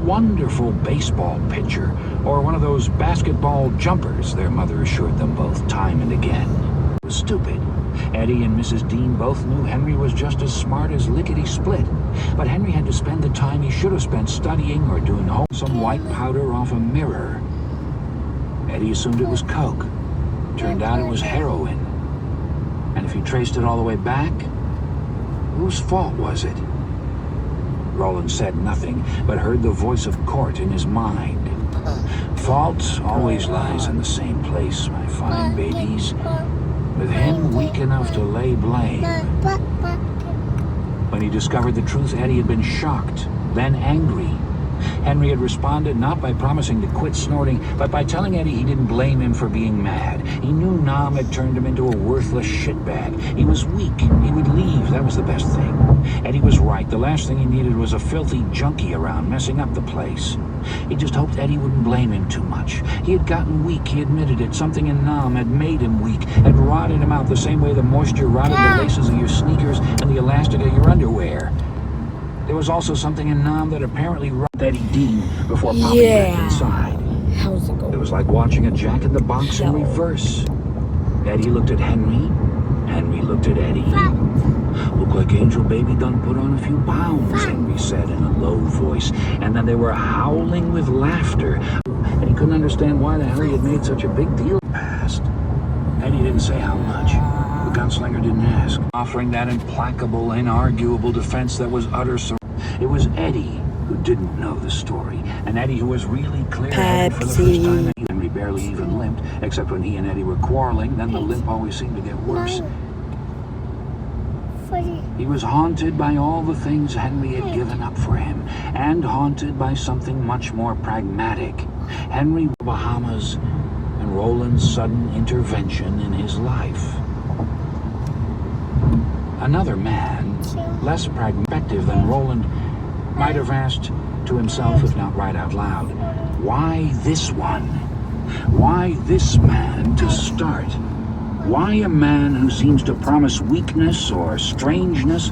wonderful baseball pitcher or one of those basketball jumpers, their mother assured them both time and again. It was stupid. Eddie and Mrs. Dean both knew Henry was just as smart as lickety-split, but Henry had to spend the time he should have spent studying or doing some white powder off a mirror. Eddie assumed it was coke. Turned out it was heroin. And if he traced it all the way back, whose fault was it? Roland said nothing, but heard the voice of Court in his mind. Fault always lies in the same place, my fine babies, with him weak enough to lay blame. When he discovered the truth, Eddie had been shocked, then angry. Henry had responded not by promising to quit snorting, but by telling Eddie he didn't blame him for being mad. He knew Nam had turned him into a worthless shitbag. He was weak. He would leave. That was the best thing. Eddie was right. The last thing he needed was a filthy junkie around, messing up the place. He just hoped Eddie wouldn't blame him too much. He had gotten weak. He admitted it. Something in Nam had made him weak, had rotted him out the same way the moisture rotted the laces of your sneakers and the elastic of your underwear. There was also something in Nam that apparently robbed Eddie Dean before popping back inside. How's it going? It was like watching a Jack-in-the-Box in reverse. Eddie looked at Henry. Henry looked at Eddie. Look like Angel Baby done put on a few pounds, Henry said in a low voice. And then they were howling with laughter. And he couldn't understand why the hell he had made such a big deal past. Eddie didn't say how much. The gunslinger didn't ask, offering that implacable, inarguable defense that was utter surrender. It was Eddie who didn't know the story, and Eddie who was really clear-headed for the first time. Henry barely even limped, except when he and Eddie were quarreling. Then the limp always seemed to get worse. He was haunted by all the things Henry had given up for him, and haunted by something much more pragmatic. Henry, Bahamas, and Roland's sudden intervention in his life. Another man, less pragmatic than Roland, might have asked to himself, if not right out loud, why this one? Why this man to start? Why a man who seems to promise weakness or strangeness